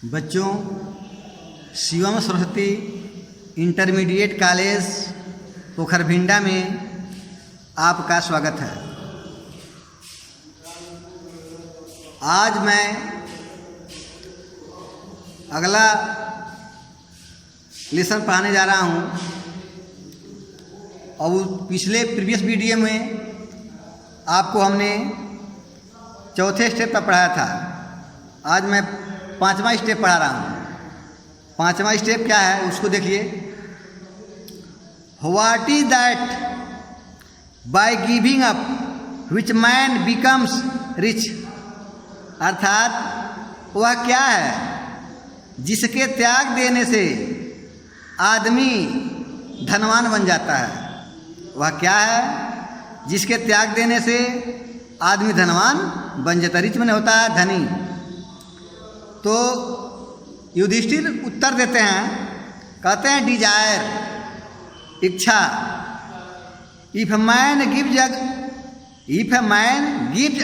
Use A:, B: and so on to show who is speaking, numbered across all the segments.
A: बच्चों, Shivam Saraswati intermediate college Pokharbhinda में आपका स्वागत है। आज मैं अगला लेसन पढ़ाने जा रहा हूँ और पिछले प्रीवियस वीडियो में आपको हमने चौथे स्टेप पर पढ़ाया था। आज मैं पांचवा स्टेप पढ़ा रहा हूँ। पांचवा स्टेप क्या है उसको देखिए। What is that by giving up which man becomes rich, अर्थात वह क्या है जिसके त्याग देने से आदमी धनवान बन जाता है। वह क्या है जिसके त्याग देने से आदमी धनवान बन जाता है। रिच मैंने होता है धनी। तो युधिष्ठिर उत्तर देते हैं, कहते हैं डिजायर, इच्छा। If man gives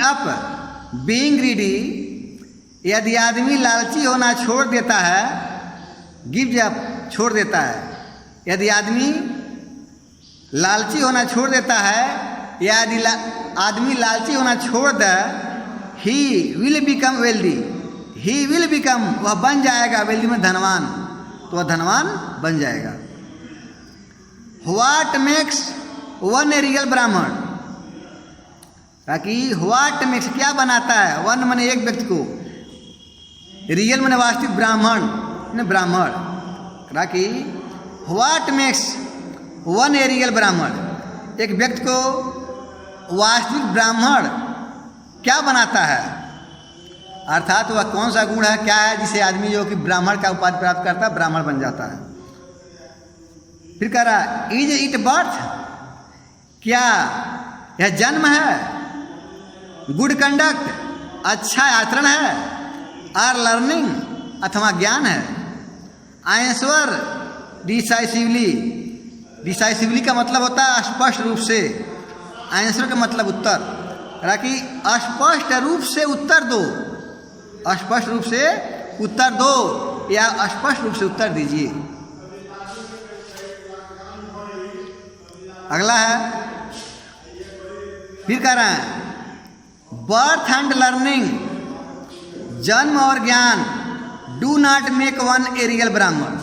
A: up being greedy, यदि आदमी लालची होना छोड़ देता है, गिव्स अप छोड़ देता है, यदि आदमी लालची होना छोड़ देता है, या यदि आदमी लालची होना छोड़ दे, he will become wealthy, he will become, वह बन जाएगा, वेल्दी में धनवान, तो वह धनवान बन जाएगा। What makes one a real ब्राह्मण, ताकि व्हाट मेक्स क्या बनाता है, वन माने एक व्यक्ति को, रियल माने वास्तविक, ब्राह्मण ने ब्राह्मण, ताकि what makes one a real ब्राह्मण, एक व्यक्ति को वास्तविक ब्राह्मण क्या बनाता है, अर्थात वह कौन सा गुण है, क्या है जिसे आदमी जो कि ब्राह्मण का उपाधि प्राप्त करता है, ब्राह्मण बन जाता है। फिर कह रहा इज इट बर्थ, क्या यह जन्म है, गुड कंडक्ट, अच्छा आचरण है, आर लर्निंग, अथवा ज्ञान है। आंसर डिसाइसिवली, डिसाइसिवली का मतलब होता है स्पष्ट रूप से, आंसर का मतलब उत्तर, ताकि स्पष्ट रूप से उत्तर दो, स्पष्ट रूप से उत्तर दो या स्पष्ट रूप से उत्तर दीजिए। अगला है, फिर कह रहे हैं बर्थ एंड लर्निंग, जन्म और ज्ञान, do not make one a real ब्राह्मण,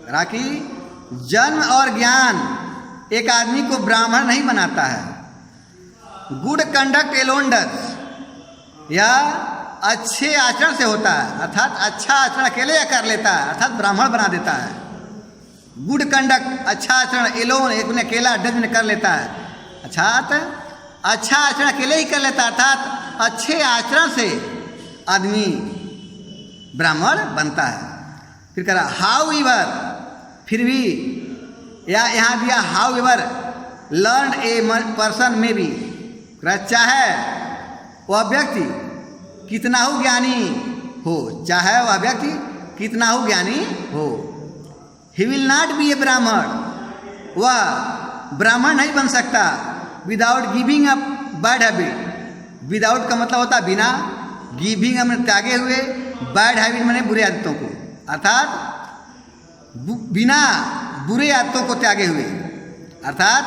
A: ताकि जन्म और ज्ञान एक आदमी को ब्राह्मण नहीं बनाता है। गुड कंडक्ट एलोन डज, या अच्छे आचरण से होता है, अर्थात अच्छा आचरण अकेले कर लेता है, अर्थात ब्राह्मण बना देता है। गुड कंडक्ट, अच्छा आचरण, एलोन एक ने अकेला, डज ने कर लेता है, अर्थात अच्छा आचरण अकेले ही कर लेता है, अर्थात अच्छे आचरण से आदमी ब्राह्मण बनता है। फिर कह रहा हाउ एवर, फिर भी, या यहाँ दिया how ever learn a person में भी, चाहे वह व्यक्ति कितना हो ज्ञानी हो, चाहे वह व्यक्ति कितना हो ज्ञानी हो, ही विल नॉट बी ए ब्राह्मण, वह ब्राह्मण नहीं बन सकता without giving up bad habit. Without का मतलब होता है बिना, गिविंग अप त्यागे हुए, बैड हैबिट माने बुरे आदतों को, अर्थात बिना बुरे आदतों को त्यागे हुए, अर्थात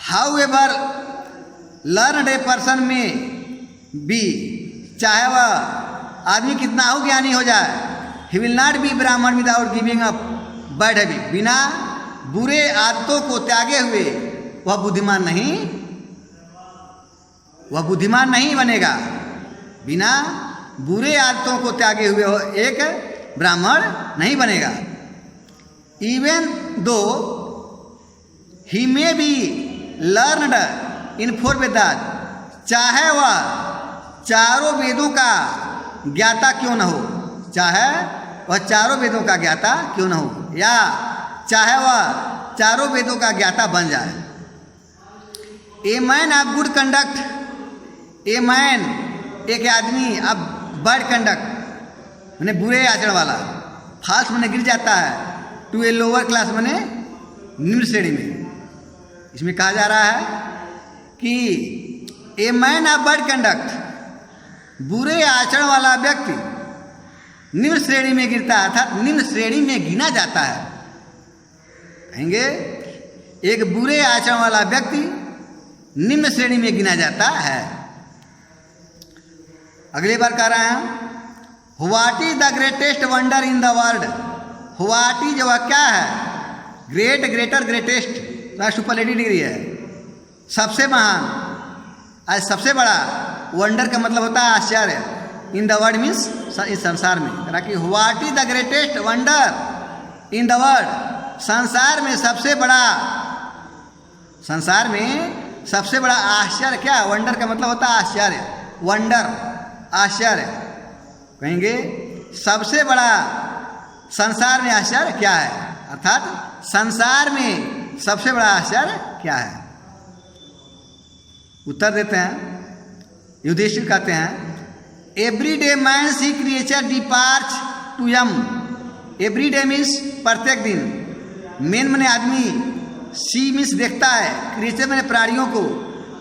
A: how ever learn a person में बी, चाहे वह आदमी कितना हो ज्ञानी हो जाए, ही विल नॉट बी ब्राह्मण without giving up bad habit, बिना बुरे आदतों को त्यागे हुए वह बुद्धिमान नहीं, वह बुद्धिमान नहीं बनेगा। बिना बुरे आदतों को त्यागे हुए एक ब्राह्मण नहीं बनेगा। Even though he may be learned इन 4 वेदात, चाहे वह चारों वेदों का ज्ञाता क्यों न हो, चाहे वह चारों वेदों का ज्ञाता क्यों न हो, या चाहे वह चारों वेदों का ज्ञाता बन जाए। A man of good conduct, a man एक आदमी, अब बैड कंडक्ट मैंने बुरे आचरण वाला, फास्ट मैंने गिर जाता है, टू ए लोअर क्लास मैंने निम्न श्रेणी में। इसमें कहा जा रहा है कि a man of bad conduct, बुरे आचरण वाला व्यक्ति निम्न श्रेणी में गिरता है, अर्थात निम्न श्रेणी में गिना जाता है। कहेंगे एक बुरे आचरण वाला व्यक्ति निम्न श्रेणी में गिना जाता है। अगली बार कह रहे हैं, what is the greatest wonder in the world. What is वह क्या है, great, greater, greatest superlative degree है, सबसे महान, आज सबसे बड़ा। वंडर का मतलब होता है आश्चर्य। इन द वर्ल्ड मीन्स इस संसार में। ताकि what is the greatest wonder in the world, संसार में सबसे बड़ा, संसार में सबसे बड़ा आश्चर्य क्या। वंडर का मतलब होता है आश्चर्य, वंडर आश्चर्य। कहेंगे सबसे बड़ा संसार में आश्चर्य क्या है, अर्थात संसार में सबसे बड़ा आश्चर्य क्या है। उत्तर देते हैं, युधिष्ठिर कहते हैं, every day man see creature depart to Yam. Every day means प्रत्येक दिन, मेन मने आदमी, सी मीन्स देखता है, क्रिएचर मने प्राणियों को,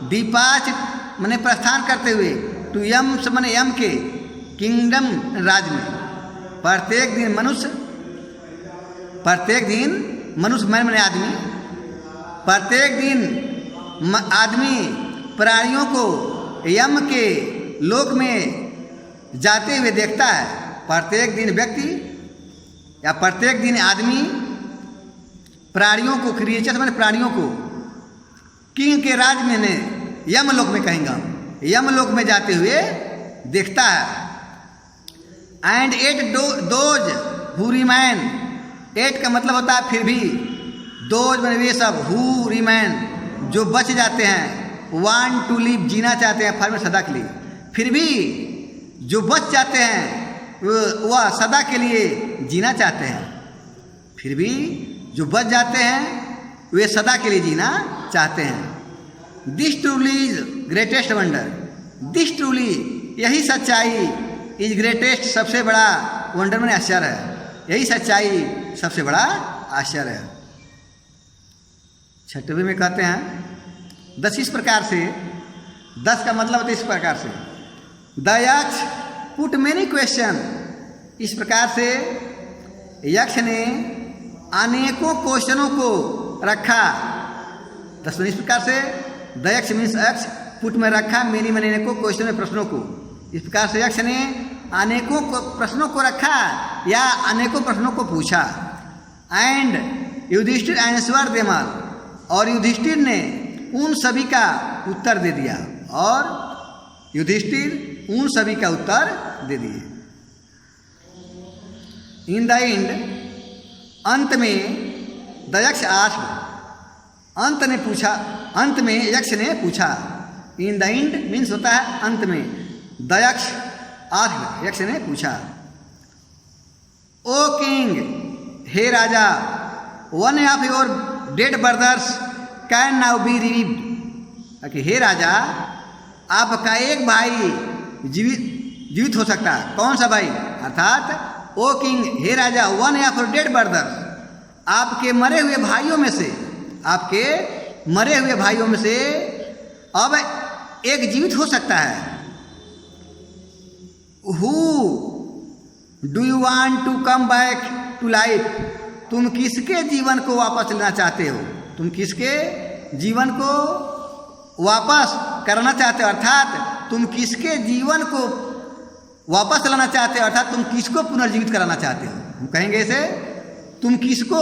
A: डिपार्च मने प्रस्थान करते हुए, टू यम से मने यम के किंगडम राज में। प्रत्येक दिन मनुष्य, प्रत्येक दिन मनुष्य मने आदमी, प्रत्येक दिन आदमी प्राणियों को यम के लोक में जाते हुए देखता है। प्रत्येक दिन व्यक्ति या प्रत्येक दिन आदमी प्राणियों को, क्रिएचर मैंने प्राणियों को किंग के राज में ने यम लोक में कहेंगे, यम लोक में जाते हुए देखता है। And at those who remain, at का मतलब होता है फिर भी, दोज में वे सब, हु रिमैन जो बच जाते हैं, वांट टू लिव जीना चाहते हैं, फॉर सदा के लिए, फिर भी जो बच जाते हैं वह सदा के लिए जीना चाहते हैं। फिर भी जो बच जाते हैं वे सदा के लिए जीना चाहते हैं। This truly is greatest wonder, this truly यही सच्चाई, इज ग्रेटेस्ट सबसे बड़ा, वंडर में आश्चर्य है, यही सच्चाई सबसे बड़ा आश्चर्य है। छठवें में कहते हैं, 10 इस प्रकार से, 10 का मतलब होता है इस प्रकार से, द यक्ष पुट मेनी क्वेश्चन, इस प्रकार से यक्ष ने अनेकों क्वेश्चनों को रखा। 10 इस प्रकार से, द यक्ष मीन्स यक्ष, पुट में रखा, मेनी मैंने अनेकों क्वेश्चन में प्रश्नों को। इस प्रकार से यक्ष ने अनेकों प्रश्नों को रखा या अनेकों प्रश्नों को पूछा। And Yudhishthir answer them all, और युधिष्ठिर ने उन सभी का उत्तर दे दिया, और युधिष्ठिर उन सभी का उत्तर दे दिए। इन द एंड, अंत में, द यक्ष आस्क्ड, अंत ने पूछा, अंत में यक्ष ने पूछा। इन द एंड मीन्स होता है अंत में, द यक्ष आस्क्ड, यक्ष ने पूछा, ओ किंग, हे राजा, one of your dead brothers can now be revived. हे राजा, आपका एक भाई जीवित हो सकता है। कौन सा भाई, अर्थात ओ किंग, हे राजा, one of your dead brothers, आपके मरे हुए भाइयों में से, आपके मरे हुए भाइयों में से अब एक जीवित हो सकता है। Who do you want to come back to life, तुम किसके जीवन को वापस लेना चाहते हो, तुम किसके जीवन को वापस करना चाहते हो, अर्थात तुम किसके जीवन को वापस लाना चाहते हो, अर्थात तुम किसको पुनर्जीवित कराना चाहते हो। हम कहेंगे इसे, तुम किसको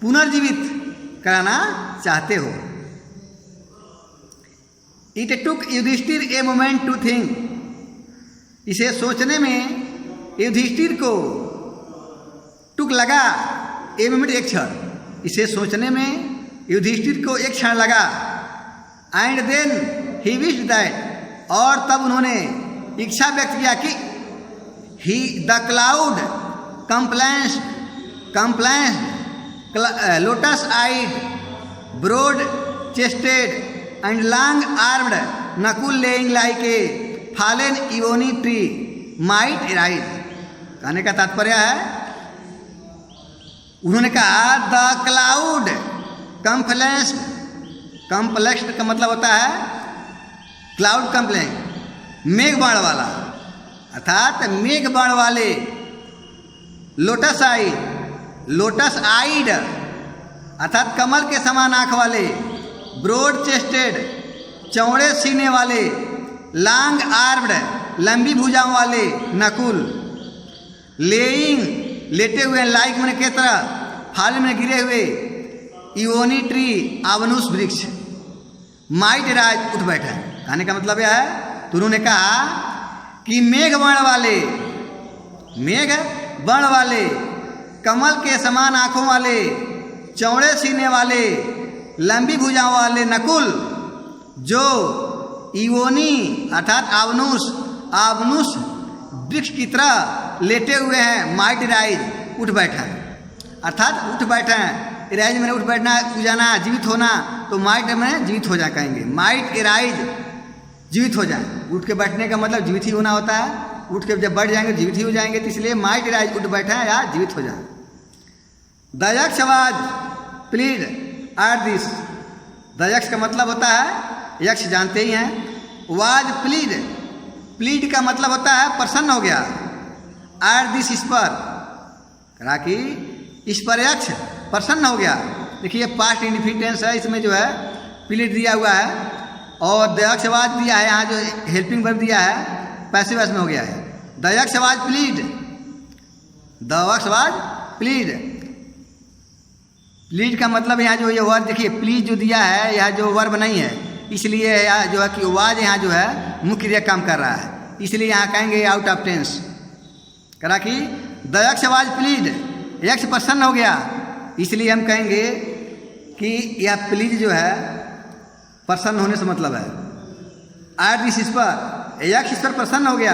A: पुनर्जीवित कराना चाहते हो। It took Yudhishthir a moment to think, इसे सोचने में युधिष्ठिर को टुक लगा, ए मोमेंट एक क्षण, इसे सोचने में युधिष्ठिर को एक क्षण लगा। And then he wished that, और तब उन्होंने इच्छा व्यक्त किया कि he the cloud complexioned lotus eyed broad chested and long armed Nakul lying like a fallen ebony tree might rise. कहने का तात्पर्य है, उन्होंने कहा द क्लाउड कंप्लेक्स, कॉम्प्लेक्स का मतलब होता है क्लाउड कंप्लेक्स, मेघ बाढ़ वाला, अर्थात मेघ बाण वाले, लोटस आइड अर्थात कमल के समान आँख वाले, ब्रॉड चेस्टेड चौड़े सीने वाले, लॉन्ग आर्म्ड लंबी भुजाओं वाले नकुल, लेइंग लेटे हुए, लाइक मैंने के तरह, फाल में गिरे हुए, इवोनी ट्री आवनुस वृक्ष, माइट राज उठ बैठा। कहने का मतलब यह है, तो उन्होंने कहा कि मेघ वर्ण वाले, कमल के समान आँखों वाले, चौड़े सीने वाले, लंबी भुजाओं वाले नकुल, जो इवोनी अर्थात आवनुस वृक्ष की तरह लेटे हुए हैं, माइट राइज उठ बैठा, अर्थात उठ बैठे हैं। राइज मैंने उठ बैठना, जाना, जीवित होना, तो माइट में जीवित हो जा कहेंगे, माइट राइज जीवित हो जाए। उठ के बैठने का मतलब जीवित ही होना होता है, उठ के जब बैठ जाएंगे जीवित ही हो जाएंगे, तो इसलिए माइट राइज उठ बैठे हैं या जीवित हो जाए। द यक्ष was plead at this, the यक्ष का मतलब होता है, यक्ष जानते ही हैं, वाज प्लीड का मतलब होता है प्रसन्न हो गया, एट दिस इस पर, कहा कि इस पर यक्ष प्रसन्न हो गया। देखिए पास्ट इंडिफिटेंस है, इसमें जो है प्लीड दिया हुआ है और द यक्ष वाज दिया है, यहाँ जो हेल्पिंग वर्ब दिया है पैसिव वॉइस में हो गया है। द यक्ष वाज प्लीड प्लीड का मतलब यहाँ जो ये वर्ब देखिए, प्लीज जो दिया है यह जो वर्ब नहीं है, इसलिए यह जो है कि वाज यहाँ जो है मुख्य क्रिया काम कर रहा है, इसलिए यहाँ कहेंगे आउट ऑफ टेंस। करा कि द यक्ष वाज प्लीड, यक्ष प्रसन्न हो गया, इसलिए हम कहेंगे कि यह प्लीज जो है प्रसन्न होने से मतलब है। एट दिस इस पर, यक्ष इस पर प्रसन्न हो गया।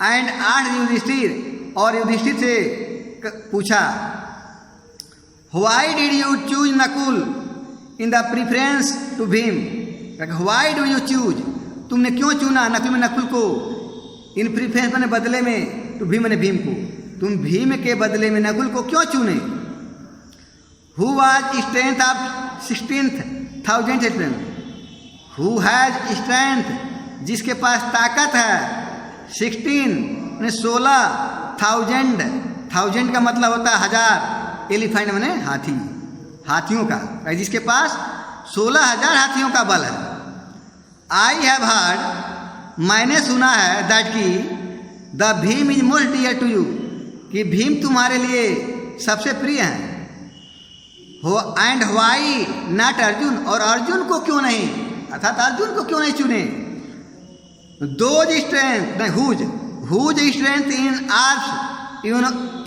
A: एंड आठ युधिष्ठिर, और युधिष्ठिर से पूछा, why did you choose Nakul in the preference to Bhim, why do you choose, तुमने क्यों चुना नकुल में नकुल को, इन प्रिफरेंस मैंने बदले में, टू भीम मैंने भीम को, तुम भीम के बदले में नकुल को क्यों चुने। Who was strength of 16,000 children, who has strength, जिसके पास ताकत है, 16,000 का मतलब होता है 1000, एलिफेंट मैंने हाथियों का, जिसके पास 16,000 हाथियों का बल है। आई हैव हर्ड, मैंने सुना है, दैट की the Bhim is most dear to you, कि भीम तुम्हारे लिए सबसे प्रिय है। हो एंड व्हाई नॉट अर्जुन, और अर्जुन को क्यों नहीं, अर्थात अर्जुन को क्यों नहीं चुने। Those strength whose strength in arms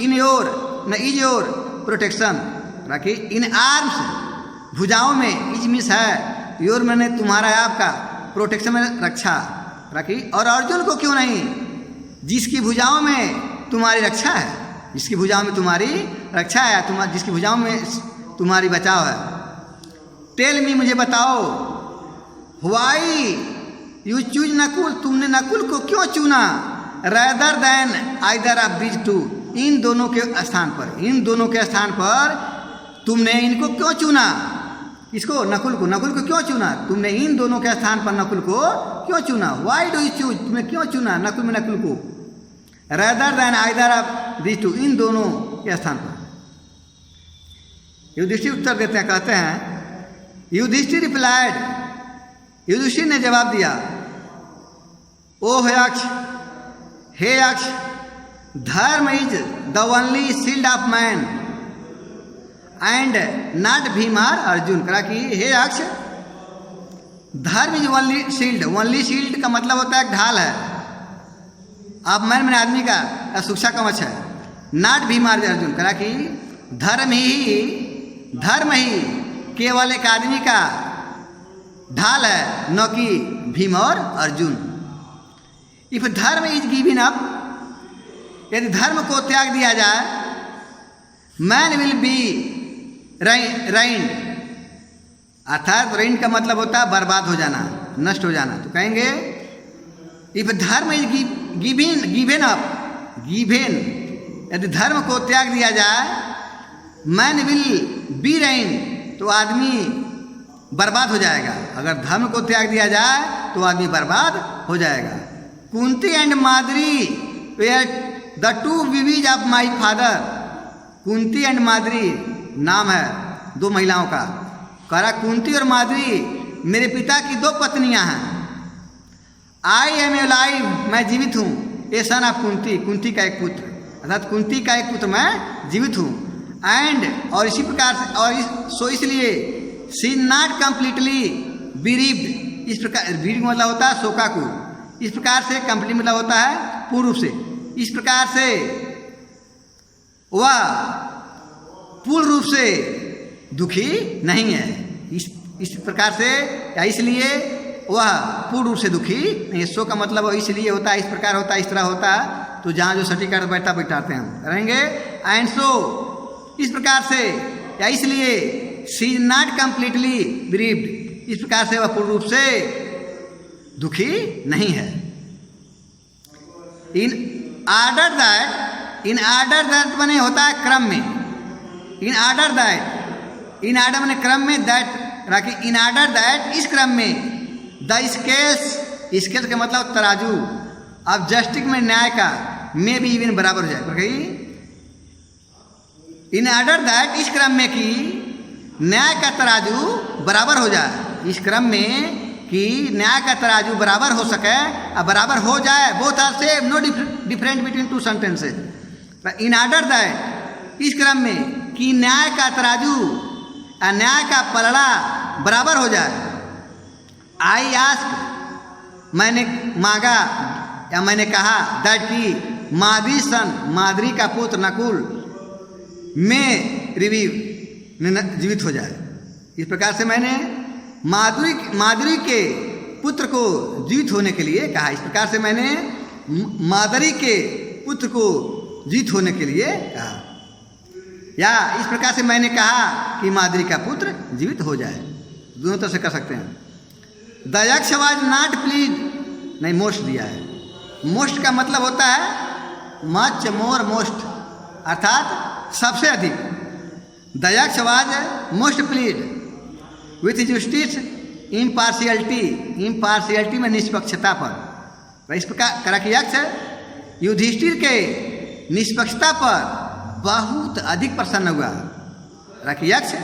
A: in your न इज योर प्रोटेक्शन, रखी इन आर्म्स भुजाओं में, इज मिस है, योर मैंने तुम्हारा आपका, प्रोटेक्शन में रक्षा, रखी। और अर्जुन को क्यों नहीं, जिसकी भुजाओं में तुम्हारी रक्षा है, जिसकी भुजाओं में तुम्हारी रक्षा है, जिसकी भुजाओं में तुम्हारी बचाव है। टेल मी, मुझे बताओ, व्हाई यू चूज नकुल, तुमने नकुल को क्यों चुना, rather than either of these two, इन दोनों के स्थान पर तुमने इनको क्यों चुना, इसको नकुल को क्यों चुना, तुमने इन दोनों के स्थान पर नकुल को क्यों चुना। व्हाई डू यू चूज, तुमने क्यों चुना नकुल में नकुल को, rather than either of these two, इन दोनों के स्थान पर। युधिष्ठिर उत्तर देते हैं, कहते हैं, युधिष्ठिर रिप्लाइड, युधिष्ठिर ने जवाब दिया, ओ यक्ष, हे यक्ष, धर्म is the only shield of man and not Bhim और अर्जुन। कहा कि हे यक्ष, धर्म इज ओनली शील्ड का मतलब होता है एक ढाल है, आप मैंने आदमी का सुरक्षा कवच है, नॉट भीम और अर्जुन। कहा कि धर्म ही केवल एक आदमी का ढाल है, न कि भीम और अर्जुन। इफ धर्म इज गिवन अप, यदि धर्म को त्याग दिया जाए, मैन विल बी रेंड, अर्थात रेंड का मतलब होता है बर्बाद हो जाना, नष्ट हो जाना। तो कहेंगे इफ धर्म इज गिवन अप, यदि धर्म को त्याग दिया जाए, मैन विल बी रेंड, तो आदमी बर्बाद हो जाएगा। अगर धर्म को त्याग दिया जाए तो आदमी बर्बाद हो जाएगा। कुंती एंड माद्री तो ये the two wives of my father, Kunti and Madri नाम है दो महिलाओं का। कह रहा कुंती और माद्री मेरे पिता की दो पत्नियां हैं। आई एम एलाइव, मैं जीवित हूँ। ए सन ऑफ कुंती, कुंती का एक पुत्र, अर्थात कुंती का एक पुत्र मैं जीवित हूँ। एंड और इसी प्रकार से सो इसलिए शी नॉट कंप्लीटली बिरीव्ड, इस प्रकार बीरिंग मतलब होता है शोका को, इस प्रकार से कंप्लीट मतलब होता है पूर्ण रूप से, इस प्रकार से वह पूर्ण रूप से दुखी नहीं है। इस प्रकार से या इसलिए वह पूर्ण रूप से दुखी नहीं है। शो का मतलब इसलिए होता है, इस प्रकार होता है, इस तरह होता है, तो जहाँ जो सटीक अर्थ बैठाते हैं रहेंगे। एंड सो इस प्रकार से या इसलिए शी इज नॉट कंप्लीटली बिरीव्ड, इस प्रकार से वह पूर्ण रूप से दुखी नहीं है। इन आर्डर दैट माने होता है क्रम में, इन आर्डर माने क्रम में, that rakhi in order that इस क्रम में, द स्केल्स का मतलब तराजू, अब जस्टिस में न्याय का में भी इवन बराबर हो जाए। इन आर्डर दैट इस क्रम में कि न्याय का तराजू बराबर हो जाए, इस क्रम में कि न्याय का तराजू बराबर हो सके और बराबर हो जाए। Both are same, no different between two sentences. In order that इस क्रम में कि न्याय का तराजू और न्याय का पलड़ा बराबर हो जाए। आई आस्क, मैंने मांगा या मैंने कहा, दैट की माद्री सन, माद्री का पुत्र नकुल में रिवीव जीवित हो जाए। इस प्रकार से मैंने माद्री के पुत्र को जीवित होने के लिए कहा। इस प्रकार से मैंने माद्री के पुत्र को जीवित होने के लिए कहा, या इस प्रकार से मैंने कहा कि माद्री का पुत्र जीवित हो जाए। दोनों तरह से कर सकते हैं। द यक्ष वाज नॉट प्लीज, नहीं मोस्ट दिया है। मोस्ट का मतलब होता है मच मोर मोस्ट, अर्थात सबसे अधिक। द यक्ष was most please with justice impartiality में निष्पक्षता पर। इस प्रकार करा कि यक्ष युधिष्ठिर के निष्पक्षता पर बहुत अधिक प्रसन्न हुआ। यक्ष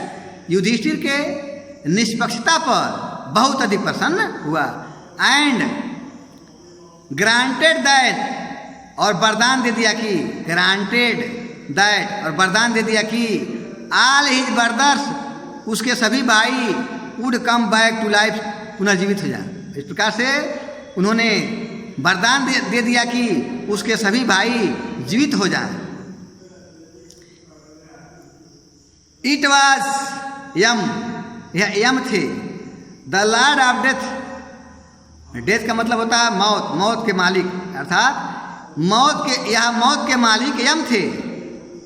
A: युधिष्ठिर के निष्पक्षता पर बहुत अधिक प्रसन्न हुआ। एंड ग्रांटेड दैट, और वरदान दे दिया कि, ग्रांटेड दैट और वरदान दे दिया कि ऑल हिज ब्रदर्स, उसके सभी भाई would come back to life, पुनर्जीवित हो जाए। इस प्रकार से उन्होंने वरदान दे दिया कि उसके सभी भाई जीवित हो जाएं। इट वाज यम, यह यम थे। The Lord of death, death का मतलब होता है मौत, मौत के मालिक, अर्थात मौत के मालिक यम थे।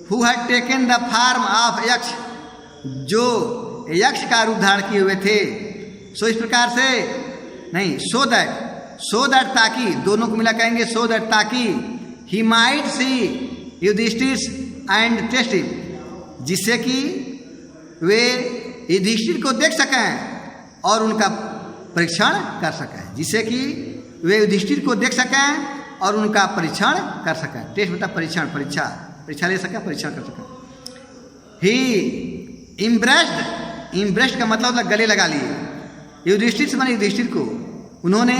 A: Who had taken the form of यक्ष, जो यक्ष का रूप धारण किए हुए थे। सो इस प्रकार से नहीं, सो दैट ताकि, दोनों को मिला कहेंगे सो दैट ताकि he might see Yudhishthir and test him, जिससे कि वे युधिष्ठिर को देख सकें और उनका परीक्षण कर सकें, जिससे कि वे युधिष्ठिर को देख सकें और उनका परीक्षण कर सकें। टेस्ट मतलब परीक्षण, परीक्षा ले सकें, परीक्षण कर सकें। ही इम्ब्रेस्ड का मतलब होता गले लगा लिए। युधिष्ठिर से माने युधिष्ठिर को, उन्होंने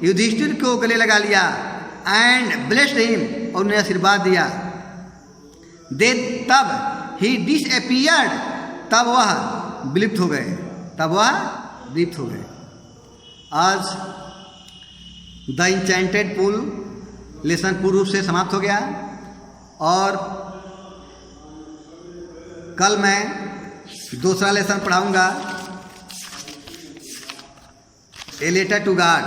A: युधिष्ठिर को गले लगा लिया। एंड ब्लेस्ड हिम, और उन्हें आशीर्वाद दिया। दे तब ही डिसअपीयर्ड, तब वह विलुप्त हो गए, आज द इंचेंटेड पुल लेसन पूर्ण रूप से समाप्त हो गया। और कल मैं दूसरा लेसन पढ़ाऊंगा, ए लेटर टू गॉड,